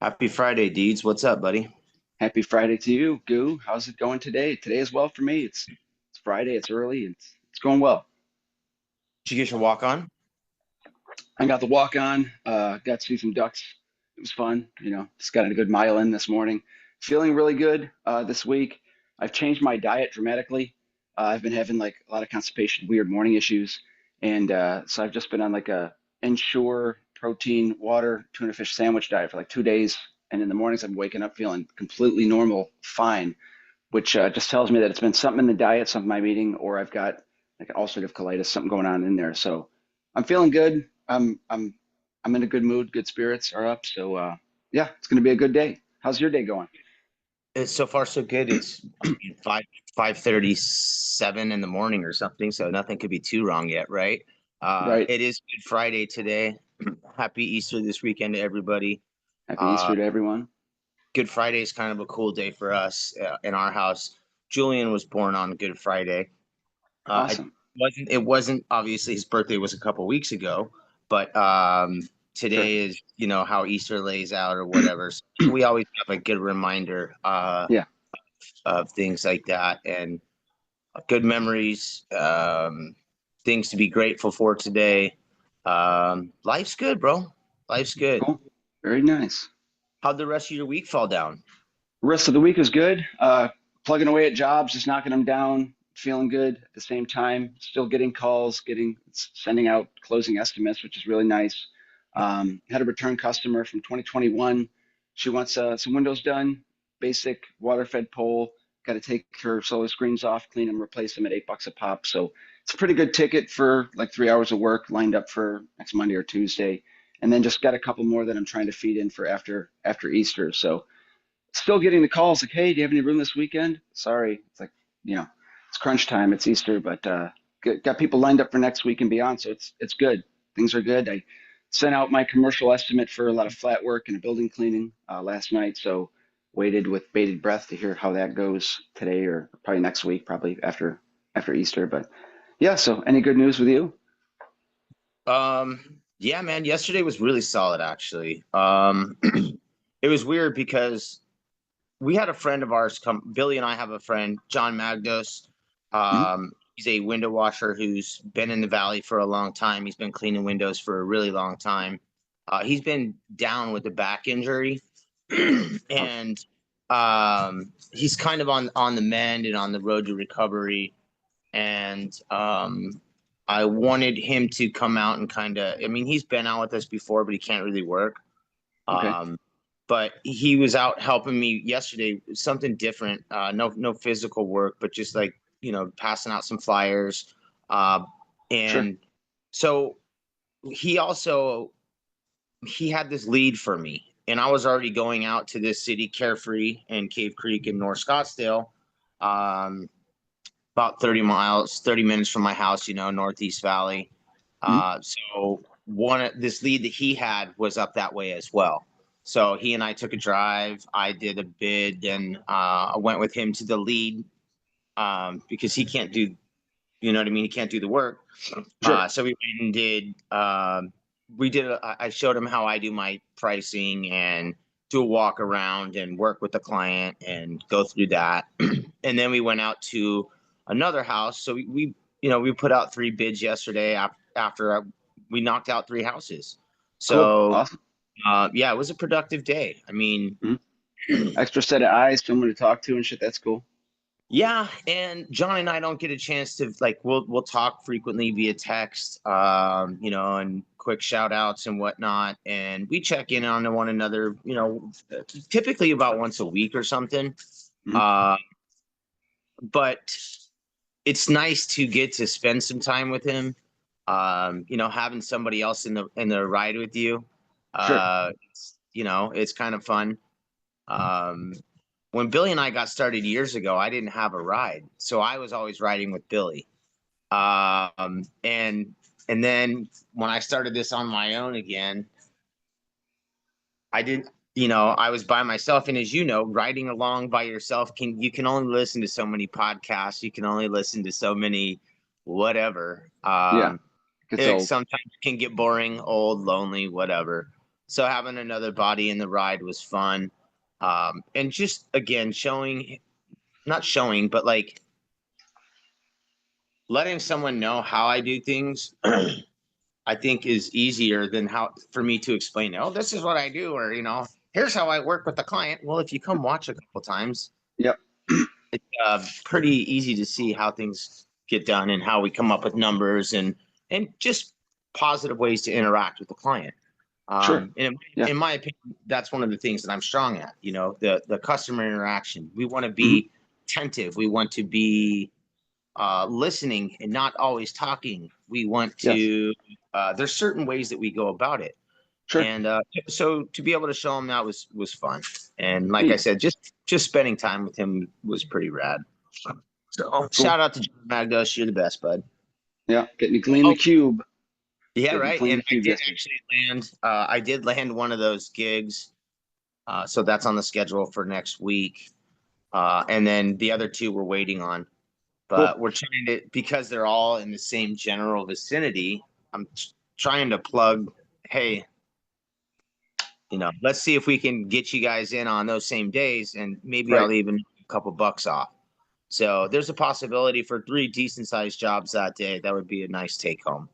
Happy Friday, Deeds. What's up, buddy? Happy Friday to you, Goo. How's it going today? Today is well for me. It's Friday. It's early. It's going well. Did you get your walk on? I got the walk on. Got to see some ducks. It was fun. Just got a good mile in this morning. Feeling really good this week. I've changed my diet dramatically. I've been having like a lot of constipation, weird morning issues, and so I've just been on like a Ensure protein, water, tuna fish sandwich diet for like 2 days. And in the mornings, I'm waking up feeling completely normal, fine, which just tells me that it's been something in the diet, something I'm eating, or I've got like an ulcerative colitis, something going on in there. So I'm feeling good. I'm in a good mood. Good spirits are up. So yeah, it's going to be a good day. How's your day going? It's so far so good. It's five 5:37 in the morning or something, so nothing could be too wrong yet, right? Right. It is Good Friday today. Happy Easter this weekend to everybody. Happy Uh, Easter to everyone. Good Friday is kind of a cool day for us in our house. Julian was born on Good Friday. I Awesome. it wasn't obviously his birthday was a couple weeks ago, but Sure. today is how Easter lays out or whatever. So we always have a good reminder Yeah. of things like that and good memories, things to be grateful for today. Life's good, bro. Life's good. Cool. Very nice. How'd the rest of your week fall down? Rest of the week is good. Plugging away at jobs, just knocking them down, feeling good at the same time. Still getting calls, sending out closing estimates, which is really nice. Had a return customer from 2021. She wants some windows done, basic water-fed pole. Got to take her solar screens off, clean them, replace them at $8 a pop. So it's a pretty good ticket for like 3 hours of work lined up for next Monday or Tuesday. And then just got a couple more that I'm trying to feed in for after Easter. So still getting the calls like, hey, do you have any room this weekend? Sorry. It's like, you know, it's crunch time. It's Easter, but got people lined up for next week and beyond. So it's good. Things are good. I sent out my commercial estimate for a lot of flat work and a building cleaning last night. So waited with bated breath to hear how that goes today or probably next week, probably after Easter. But yeah, so any good news with you? Yeah, man, yesterday was really solid actually. It was weird because we had a friend of ours come. Billy and I have a friend, Jon Magdos. Mhm. He's a window washer who's been in the valley for a long time. He's been cleaning windows for a really long time. He's been down with a back injury, Oh, and he's kind of on the mend and on the road to recovery. And I wanted him to come out and kind of. I mean, he's been out with us before, but he can't really work. okay. Um, but he was out helping me yesterday, something different. No physical work, but just like passing out some flyers. Uh, Sure. and so he also he had this lead for me, and I was already going out to this city, Carefree and Cave Creek in North Scottsdale, um, about 30 miles, 30 minutes from my house. Northeast Valley. Mhm. So this lead that he had was up that way as well. So he and I took a drive. I did a bid, and I went with him to the lead because he can't do, you know what I mean. He can't do the work. Sure. So we went and did. We did. I showed him how I do my pricing and do a walk around and work with the client and go through that. And then we went out to another house. So we put out three bids yesterday after we knocked out three houses. Cool. So Awesome. yeah, it was a productive day. I mean, Mhm. Extra set of eyes, someone to talk to and shit. That's cool. yeah, and John and I don't get a chance to like we'll talk frequently via text, and quick shout outs and whatnot, and we check in on one another, typically about once a week or something. Mhm. Uh, but it's nice to get to spend some time with him. Having somebody else in the ride with you, Sure. it's kind of fun. Um, when Billy and I got started years ago, I didn't have a ride, so I was always riding with Billy. And then when I started this on my own again, I didn't. I was by myself, and as you know, riding along by yourself you can only listen to so many podcasts, you can only listen to so many whatever. Yeah. Gets old. Sometimes it can get boring, old, lonely, whatever. So having another body in the ride was fun. And just again, not showing, but like letting someone know how I do things, I think is easier than how for me to explain, oh, this is what I do, or, here's how I work with the client. Well, if you come watch a couple times, Yep. it's pretty easy to see how things get done and how we come up with numbers and just positive ways to interact with the client. Sure. And Yeah. in my opinion, that's one of the things that I'm strong at, the customer interaction. We want to Hmm. be attentive. We want to be listening and not always talking. We want Yes. to, there's certain ways that we go about it. Sure. And so to be able to show him that was fun. And like I Neat. said, just spending time with him was pretty rad. So Cool. shout out to Jon Magdos. You're the best, bud. Yeah. Getting to clean the Oh, cube. yeah, Getting to right. clean And the cube yesterday. I did land one of those gigs. So that's on the schedule for next week. And then the other two we're waiting on. Cool. But we're trying to, because they're all in the same general vicinity, I'm trying to plug, hey, let's see if we can get you guys in on those same days, and maybe Right. I'll even a couple bucks off. So there's a possibility for 3 decent sized jobs that day. That would be a nice take home.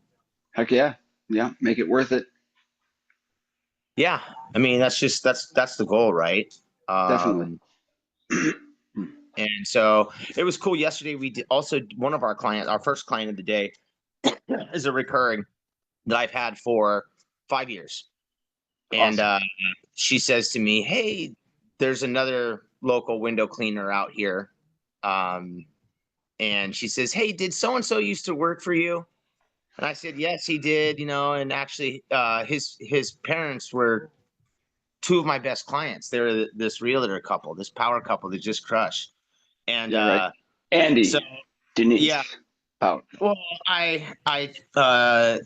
Heck yeah. Yeah. Make it worth it. Yeah. I mean, that's the goal, right? Definitely. Um, and so it was cool. Yesterday, we did also one of our clients, our first client of the day is a recurring that I've had for 5 years. And Awesome. she says to me, hey, there's another local window cleaner out here. And she says, hey, did so-and-so used to work for you? And I said, yes, he did, and actually his parents were two of my best clients. They're this realtor couple, this power couple that just crushed. And Yeah. Right. so, Andy, yeah, Denise. Out. well, I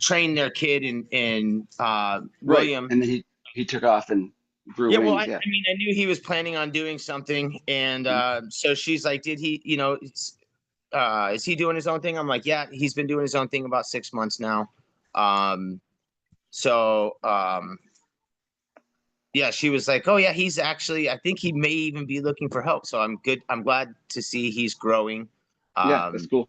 trained their kid in Right. William. And then he took off and grew Yeah, well, wings. I Yeah. mean, I knew he was planning on doing something, and Mhm. so she's like, "Did he, is he doing his own thing?" I'm like, "Yeah, he's been doing his own thing about 6 months now." Um, so yeah, she was like, "Oh yeah, he's actually, I think he may even be looking for help." So I'm good. I'm glad to see he's growing. Yeah. That's Um, cool.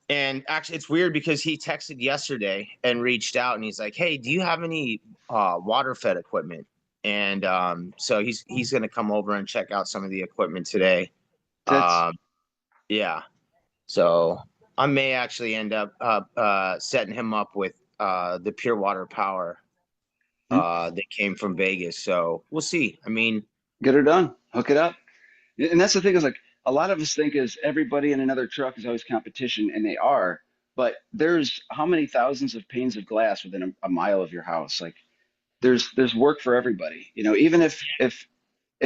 and actually, it's weird because he texted yesterday and reached out, and he's like, "Hey, do you have any water fed equipment?" And so he's going to come over and check out some of the equipment today. Tits. Um, yeah. So I may actually end up setting him up with the pure water power Mhm. that came from Vegas. So we'll see. I mean, Get her done. Hook it up. And that's the thing is like a lot of us think is everybody in another truck is always competition, and they are. But there's how many thousands of panes of glass within a mile of your house? Like there's work for everybody. Even if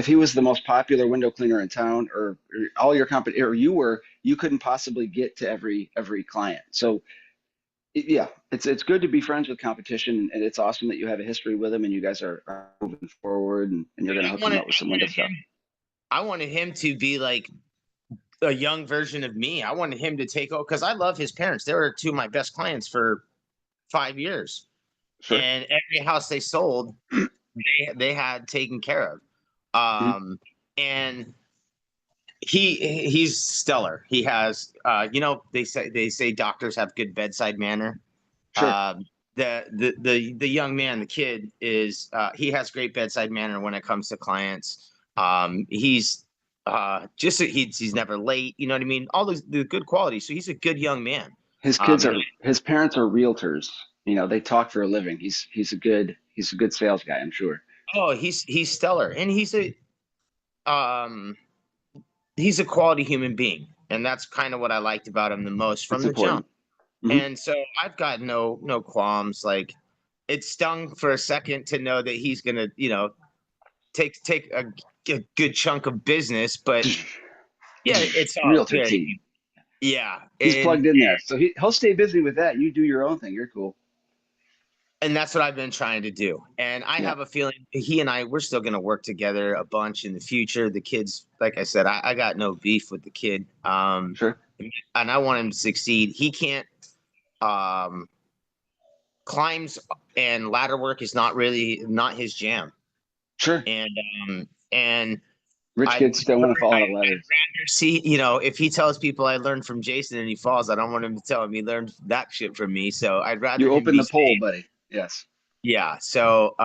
he was the most popular window cleaner in town, or all your company, or you couldn't possibly get to every client. So yeah, it's good to be friends with competition, and it's awesome that you have a history with him, and you guys are moving forward, and you're gonna hook him up with some window stuff. I wanted him to be like a young version of me. I wanted him to take over because I love his parents. They were two of my best clients for 5 years, Sure. and every house they sold, they had taken care of. Mhm. And he's stellar. He has, they say doctors have good bedside manner. Sure. The young man, the kid he has great bedside manner when it comes to clients. He's he's never late. You know what I mean? All the good qualities. So he's a good young man. And His parents are realtors. They talk for a living. He's a good sales guy, I'm sure. oh, he's stellar, and um he's a quality human being, and that's kind of what I liked about him the most It's from the jump. important. Hmm. And so I've got no qualms. Like it stung for a second to know that he's gonna, take a good chunk of business, but yeah, it's all Realtor good. team. Yeah, He's plugged in there, so he'll stay busy with that. You do your own thing. You're cool. and that's what I've been trying to do. And I Yeah. have a feeling he and we're still gonna work together a bunch in the future. The kids, like I said, I got no beef with the kid. Sure. And I want him to succeed. He can't um climbs and ladder work is not his jam. Sure. And Rich kids don't want to fall out of ladders. I'd rather see, if he tells people I learned from Jason and he falls, I don't want him to tell him he learned that shit from me. So I'd rather You him open be the poll, safe. buddy. Yes. Yeah. So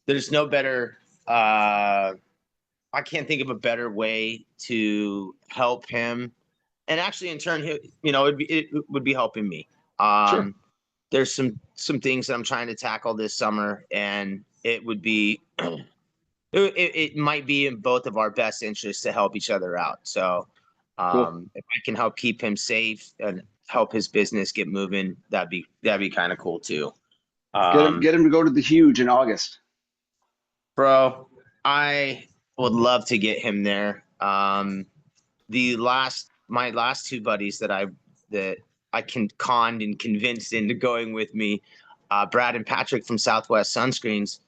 there's no better I can't think of a better way to help him. And actually in turn, it would be helping me. Sure. There's some things that I'm trying to tackle this summer, and it would be it might be in both of our best interests to help each other out. So Cool. if I can help keep him safe and help his business get moving, that'd be kind of cool too. Get him to go to the Huge in August. Bro, I would love to get him there. My last two buddies that I can conned and convinced into going with me, Brad and Patrick from Southwest Sunscreens,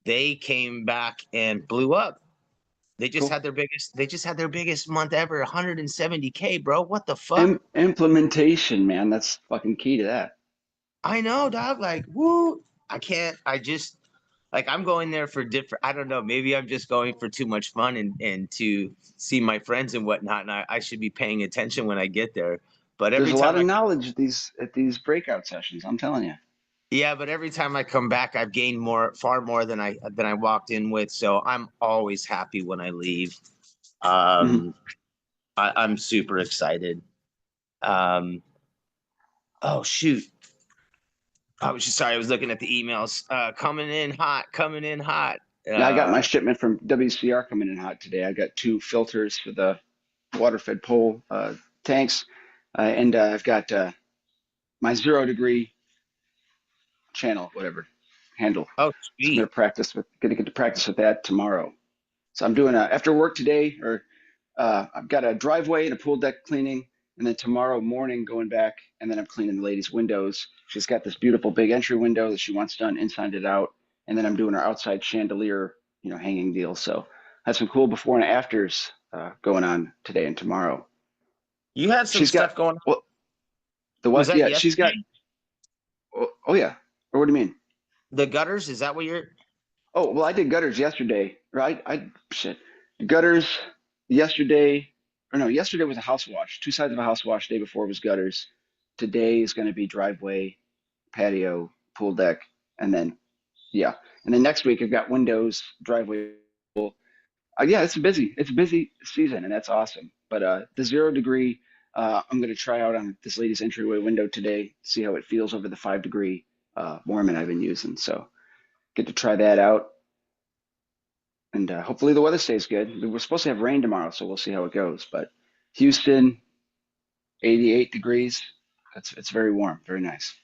they came back and blew up. They just Cool. had their biggest month ever, 170K, bro. What the fuck? Implementation, man. That's fucking key to that. I know, dog. Like, woo. I just like I'm going there for different. I don't know. Maybe I'm just going for too much fun and to see my friends and whatnot. And I should be paying attention when I get there. But There's every a lot time of knowledge at these breakout sessions. I'm telling you. but every time I come back, I've gained far more than I walked in with. So I'm always happy when I leave. Mhm. I'm super excited. Oh shoot. I was just sorry. I was looking at the emails. Coming in hot. Yeah, I got my shipment from WCR coming in hot today. I got 2 filters for the water-fed pole tanks, and I've got my 0 degree channel, whatever handle. Oh, So I'm sweet. gonna get to practice with that tomorrow. So I'm doing after work today, or I've got a driveway and a pool deck cleaning, and then tomorrow morning going back, and then I'm cleaning the lady's windows. She's got this beautiful big entry window that she wants done inside and out, and then I'm doing her outside chandelier, hanging deal. So I had some cool before and afters going on today and tomorrow. You had some She's got stuff going on. well, the Was what? that Yeah, she's got. yesterday? Oh yeah. Or what do you mean? The gutters? Is that what you're? Oh well, I did gutters yesterday. Right? I shit gutters yesterday. Or no, yesterday was a house wash. 2 sides of a house wash. Day before was gutters. Today is going to be driveway, patio, pool deck, and then yeah, and then next week I've got windows, driveway. Pool. Yeah, it's a busy season, and that's awesome. But the 0 degree, I'm going to try out on this lady's entryway window today, see how it feels over the 5 degree Mormon I've been using. So get to try that out, and hopefully the weather stays good. We're supposed to have rain tomorrow, so we'll see how it goes. But Houston, 88 degrees. It's very warm, very nice.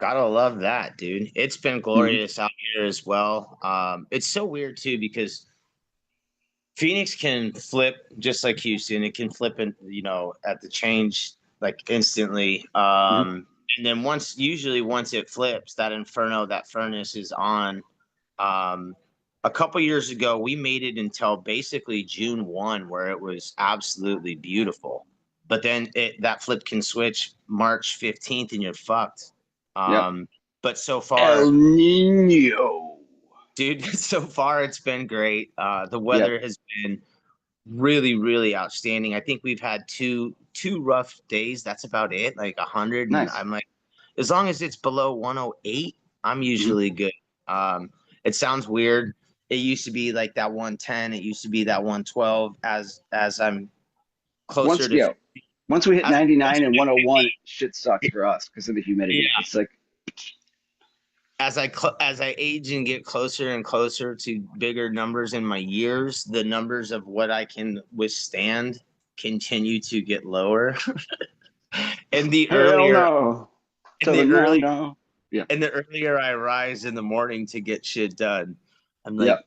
Gotta love that, dude. It's been Hmm. glorious out here as well. It's so weird too because Phoenix can flip just like Houston. It can flip in, at the change like instantly. Hmm. And then usually once it flips, that furnace is on. Um, a couple years ago, we made it until basically June 1, where it was absolutely beautiful. But then that flip can switch March 15th and you're fucked. Yep. But so far, El Nino. dude, so far it's been great. The Yep. weather has been really, really outstanding. I think we've had two rough days. That's about it, like 100. And Nice. I'm like, as long as it's below 108, I'm Hmm. usually good. It sounds weird. It used to be like that 110. It used to be that 112. As I'm closer Once, to yeah, once we hit as I'm 99 closer and to 101, 50, shit sucks for us because of the humidity. yeah. It's like, As I age and get closer and closer to bigger numbers in my years, the numbers of what I can withstand continue to get lower. and the hell earlier no. and Tell the them no, early no. Yeah. and the earlier I rise in the morning to get shit done, I'm like Yep.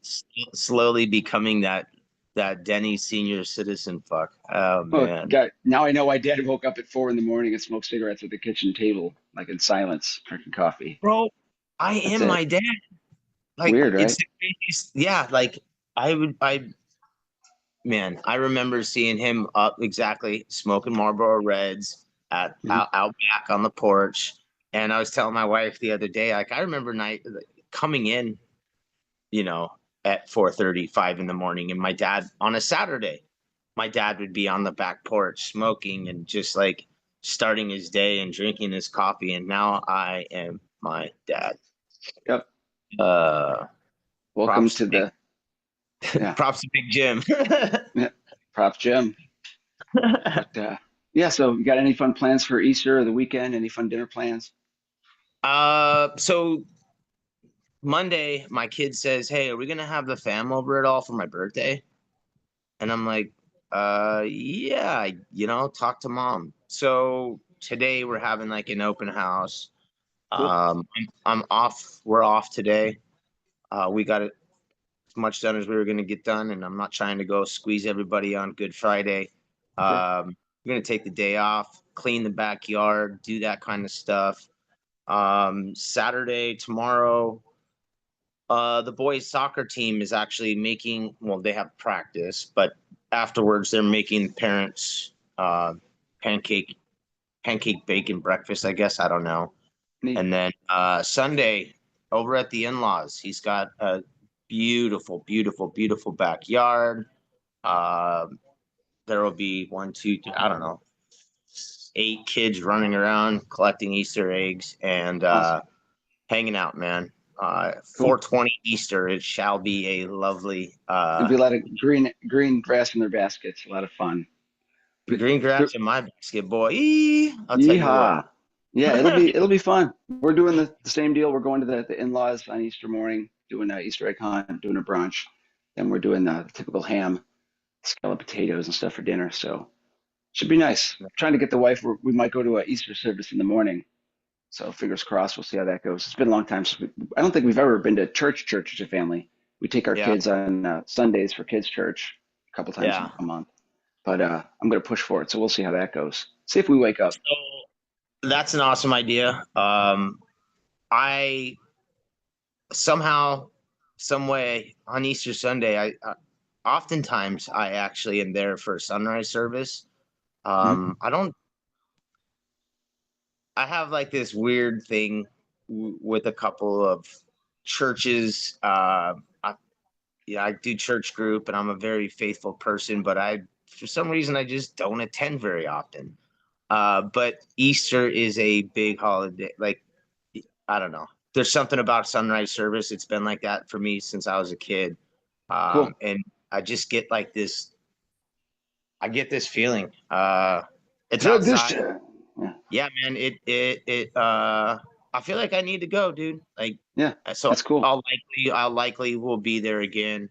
slowly becoming that Denny senior citizen fuck. Oh Oh, man. God. Now I know why dad woke up at 4 in the morning and smoked cigarettes at the kitchen table, like in silence, drinking coffee. Bro, I That's am it. my dad. Like Weird, it's right? the craziest, yeah, like I man, I remember seeing him up exactly smoking Marlboro Reds Hmm. out back on the porch And I was telling my wife the other day, like I remember night coming in, you know, at 4:35 in the morning, and my dad on a Saturday, my dad would be on the back porch smoking and just like starting his day and drinking his coffee. And now I am my dad. Yep. Uh, Welcome props to to big, the yeah, props to Big Jim. yeah. Prop Jim. But yeah, so you got any fun plans for Easter or the weekend? Any fun dinner plans? So Monday, my kid says, "Hey, are we gonna have the fam over at all for my birthday?" And I'm like, yeah, talk to mom. So today we're having like an open house. Cool. I'm off. We're off today. We got as much done as we were going to get done, and I'm not trying to go squeeze everybody on Good Friday. Sure. We're going to take the day off, clean the backyard, do that kind of stuff. Saturday, tomorrow, the boys' soccer team is actually making, well, they have practice, but afterwards they're making parents pancake pancake bacon breakfast, I guess. I don't know. Neat. And then Sunday over at the in-laws, he's got a beautiful, beautiful, beautiful backyard. Uh, there will be one, two, three, I don't know, 8 kids running around collecting Easter eggs and Awesome. hanging out, man. Cool. 420 Easter, it shall be a lovely There'll be a lot of green grass in their baskets. A lot of fun. Good. green Good. grass in my basket, boy. Eee, I'll tell you what. Yeehaw. Yeah, it'll be fun. We're doing the same deal. We're going to the in-laws on Easter morning, doing a Easter egg hunt, doing a brunch. Then we're doing the typical ham, scalloped potatoes and stuff for dinner. So should be nice. Trying to get the wife. We might go to a Easter service in the morning. So fingers crossed. We'll see how that goes. It's been a long time since I don't think we've ever been to church as a family. We take our Yeah, kids on Sundays for kids church a couple times yeah. a month. But I'm going to push for it. So we'll see how that goes. See if we wake up. So that's an awesome idea. I somehow, some way on Easter Sunday, oftentimes I actually am there for sunrise service. Mhm. I don't. I have like this weird thing with a couple of churches. Yeah, I do church group, and I'm a very faithful person, but for some reason, I just don't attend very often. But Easter is a big holiday. Like, I don't know. There's something about sunrise service. It's been like that for me since I was a kid. Cool. And I just get like this, I get this feeling. It's outside. Tradition. Yeah. Yeah, man. I feel like I need to go, dude. Like, Yeah. so That's cool. I'll likely will be there again.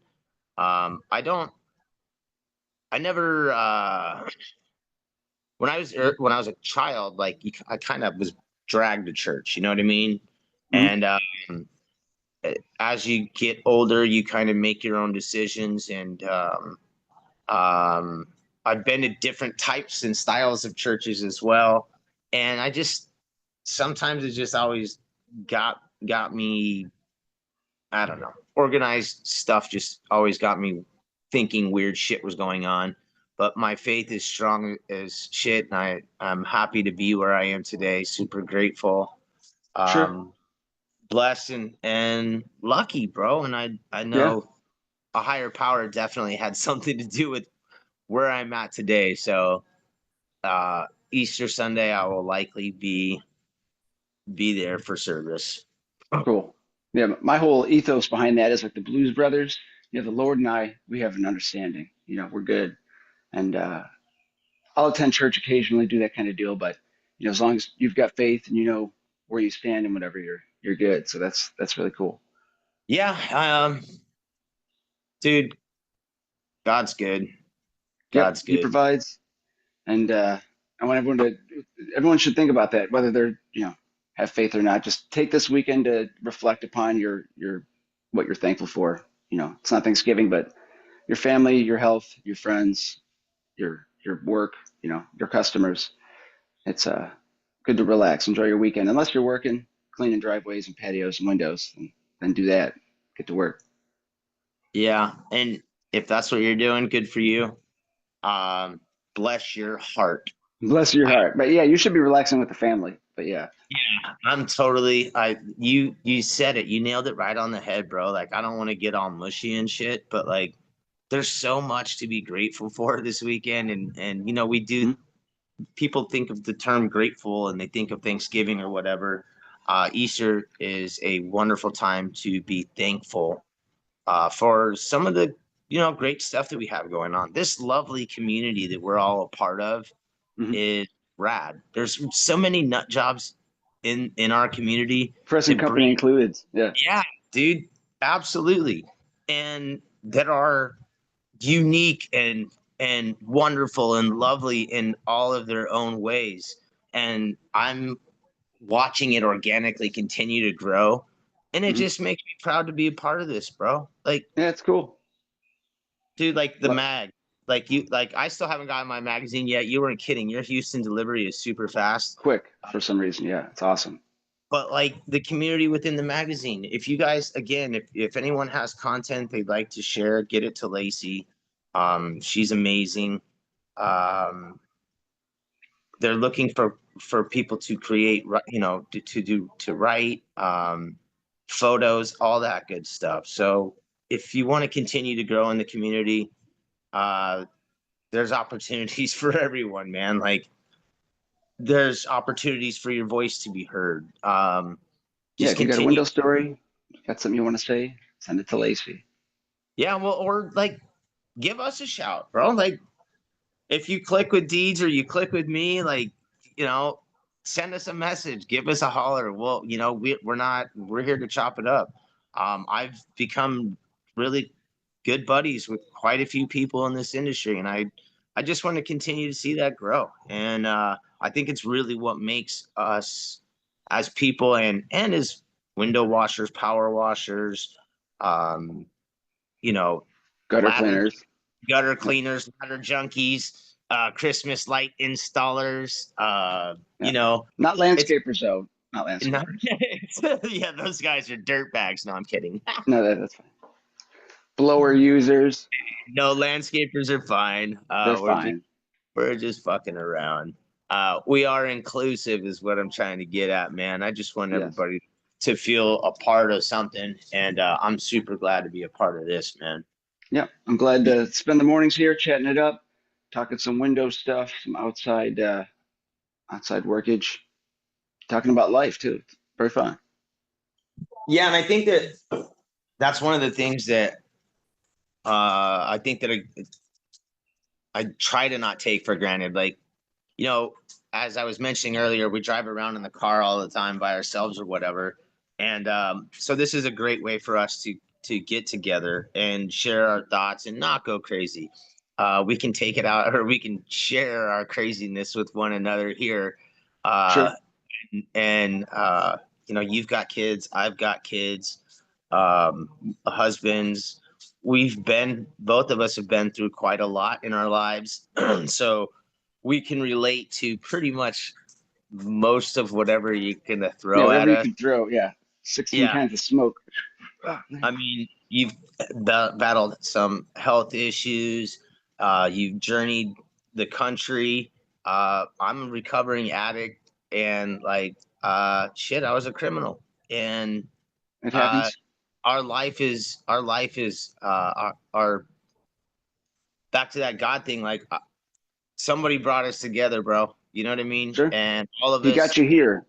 I never, when I was a child, like I kind of was dragged to church. You know what I mean? Mhm. And as you get older, you kind of make your own decisions. And um, I've been to different types and styles of churches as well. And I just sometimes it just always got me. I don't know. Organized stuff just always got me thinking weird shit was going on. But my faith is strong as shit, and I'm happy to be where I am today. Super grateful, Sure. um, blessed, and lucky, bro. And I Yeah. know a higher power definitely had something to do with where I'm at today. So Easter Sunday, I will likely be there for service. Cool. Yeah. My whole ethos behind that is like the Blues Brothers. The Lord and I, we have an understanding. We're good. And I'll attend church occasionally, do that kind of deal. But as long as you've got faith and you know where you stand and whatever, you're good. So that's really cool. Yeah, dude, God's good. Yep. God's He good. provides. And I want everyone should think about that, whether they're, have faith or not. Just take this weekend to reflect upon what you're thankful for. It's not Thanksgiving, but your family, your health, your friends, your work, your customers. It's good to relax, enjoy your weekend. Unless you're working, cleaning driveways and patios and windows, then do that. Get to work. Yeah, and if that's what you're doing, good for you. Um, Bless your heart. Bless your I heart. But yeah, you should be relaxing with the family. But yeah, I'm totally you said it. You nailed it right on the head, bro. Like I don't want to get all mushy and shit, but like there's so much to be grateful for this weekend and we do Mhm. people think of the term grateful and they think of Thanksgiving or whatever. Easter is a wonderful time to be thankful for some of the great stuff that we have going on. This lovely community that we're all a part of Mhm. is rad. There's so many nut jobs in our community Present that company bring, included. Yeah. yeah, dude, absolutely, and that are unique and wonderful and lovely in all of their own ways. And I'm watching it organically continue to grow, and it Mhm. just makes me proud to be a part of this, bro. Like, Yeah, it's cool. dude, like the Lo- mag. Like I still haven't gotten my magazine yet. You weren't kidding. Your Houston delivery is super fast. Quick for some reason. Yeah, it's awesome. But like the community within the magazine, if you guys, again, if anyone has content they'd like to share, get it to Lacey. She's amazing. Um, they're looking for people to create, to write, photos, all that good stuff. So if you want to continue to grow in the community, uh, there's opportunities for everyone, man. Like there's opportunities for your voice to be heard. Yeah, Just if you got a continue. window story, got something you want to say, send it to Lacey. Yeah, well, or like give us a shout, bro. Like if you click with Deeds or you click with me, like, you know, send us a message, give us a holler. Well, we're here to chop it up. I've become really good buddies with quite a few people in this industry, and I just want to continue to see that grow. And I think it's really what makes us as people and as window washers, power washers, um, you know, Gutter ladder cleaners. gutter Yep. cleaners, ladder junkies, Christmas light installers. Yeah. Not It's landscapers though. Not not, landscapers. yeah, those guys are dirt bags. No, I'm kidding. No, that's fine. Blower users, No, landscapers are fine. they're We're just fine. fucking around. We are inclusive, is what I'm trying to get at, man. I just want Yes. everybody to feel a part of something, and I'm super glad to be a part of this, man. Yeah. I'm glad to spend the mornings here chatting it up, talking some window stuff, some outside workage, talking about life too. Very fun. Yeah, and I think that's one of the things that I think that I try to not take for granted. Like, you know, as I was mentioning earlier, we drive around in the car all the time by ourselves or whatever. And so this is a great way for us to get together and share our thoughts and not go crazy. We can take it out or we can share our craziness with one another here. Uh, Sure. and you've got kids, I've got kids, husbands. Both of us have been through quite a lot in our lives. So we can relate to pretty much most of whatever you're gonna Yeah, throw whatever at you us. can throw. Yeah. 16 Yeah, kinds of smoke. Ah, I mean, you've battled some health issues. You've journeyed the country. I'm a recovering addict, and like, shit, I was a criminal, and it uh, happens. our back to that God thing. Like, somebody brought us together, bro. You know what I mean? Sure. And all of He got us you here.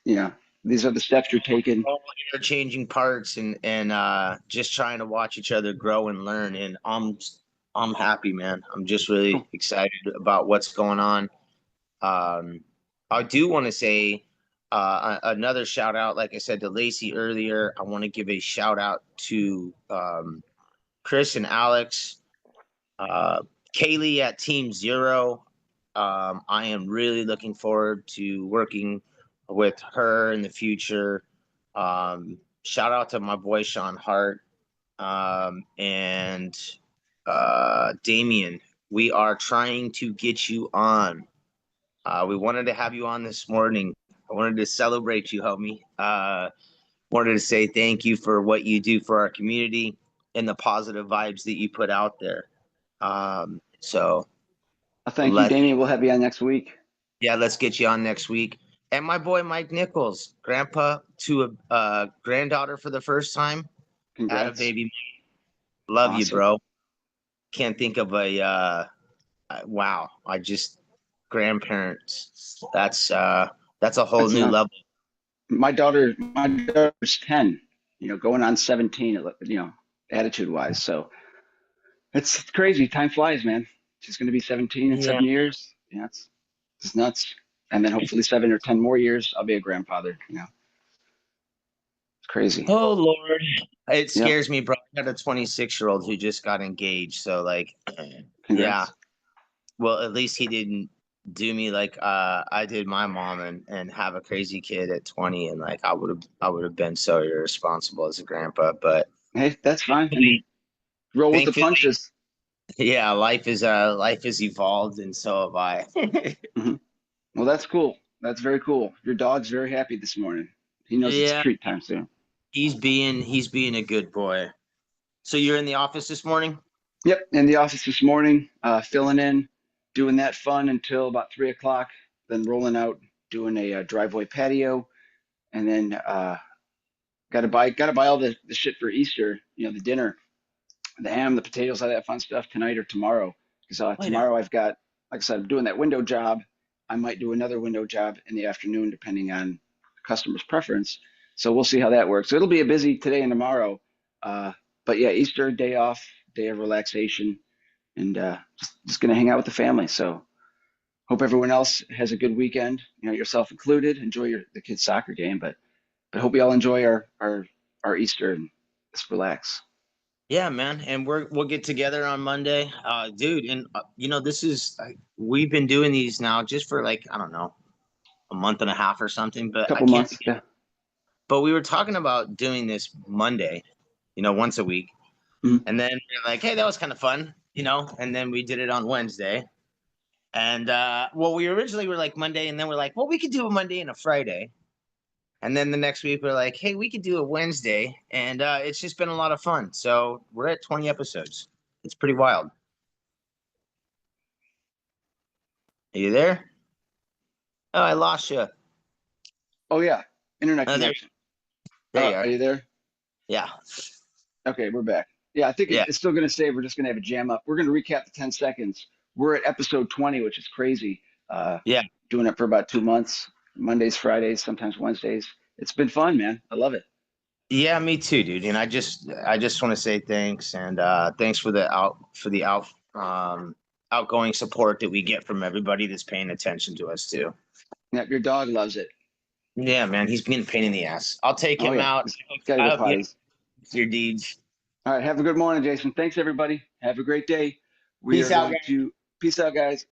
Yeah. These are the steps you're taking. all interchanging parts and just trying to watch each other grow and learn. And I'm happy, man. I'm just really Cool. excited about what's going on. Um, I do want to say another shout out, like I said to Lacey earlier. I want to give a shout out to Chris and Alex, uh, Kaylee at Team Zero. I am really looking forward to working with her in the future. Shout out to my boy Sean Hart and Damien. We are trying to get you on. We wanted to have you on this morning. I wanted to celebrate you, homie. Wanted to say thank you for what you do for our community and the positive vibes that you put out there. So Thank you, let Damien. We'll have you on next week. yeah, let's get you on next week. And my boy Mike Nichols, grandpa to a granddaughter for the first time. Had a Congrats. baby. Love you, Awesome. bro. Can't think of a wow. I just grandparents. That's a whole That's new nuts. level. My daughter's 10, going on 17, attitude wise. So it's crazy. Time flies, man. She's going to be 17 in Yeah. 7 years. Yeah, it's nuts. And then hopefully 7 or 10 more years, I'll be a grandfather. It's crazy. Oh Lord. It Yep. scares me, bro. I got a 26-year-old who just got engaged. So like, yeah. Congrats. Well, at least he didn't do me like I did my mom and have a crazy kid at 20, and like I would have been so irresponsible as a grandpa. But Hey, that's fine. I mean, roll with the thankfully, punches. yeah, life is evolved, and so have I. Hmm. Well, that's cool. That's very cool. Your dog's very happy this morning. He knows it's Yeah, treat time soon. he's being a good boy. So you're in the office this morning? Yep, in the office this morning, filling in, doing that fun until about 3 o'clock, then rolling out, doing a, driveway patio, and then gotta buy all the shit for Easter. The dinner, the ham, the potatoes, all that fun stuff tonight or tomorrow. Because Wait, tomorrow I've got, like I said, I'm doing that window job. I might do another window job in the afternoon, depending on the customer's preference. So we'll see how that works. So it'll be a busy today and tomorrow. Uh, but yeah, Easter day off, day of relaxation, and just gonna hang out with the family. So hope everyone else has a good weekend. Yourself included. Enjoy the kids' soccer game, but hope you all enjoy our Easter and just relax. yeah, man, and we'll get together on Monday, dude. And this is we've been doing these now just for like I don't know a month and a half or something, but I Couple can't. months, yeah. But we were talking about doing this Monday, once a week. Mhm. And then we're like, hey, that was kind of fun, and then we did it on Wednesday. And well, we originally were like Monday, and then we're like, well, we could do a Monday and a Friday. And then the next week we're like, hey, we could do a Wednesday. And it's just been a lot of fun. So we're at 20 episodes. It's pretty wild. Are you there? Oh, I lost you. Oh yeah, internet Oh, there, connection. there you Are are. you there? Yeah. Okay, we're back. Yeah, I think Yeah. it's still gonna say we're just gonna have a jam up. We're gonna recap the 10 seconds. We're at episode 20, which is crazy. Uh, Yeah. Doing it for about 2 months, Mondays, Fridays, sometimes Wednesdays. It's been fun, man. I love it. Yeah, me too, dude. And I just want to say thanks and thanks for the outgoing support that we get from everybody that's paying attention to us too. Yeah, your dog loves it. Yeah, man, he's being a pain in the ass. I'll take Oh him yeah, out. he's gotta I go hope you potties. have your deeds. All right, have a good morning, Jason. Thanks everybody. Have a great day. We Peace are out, going guys. to peace out, guys.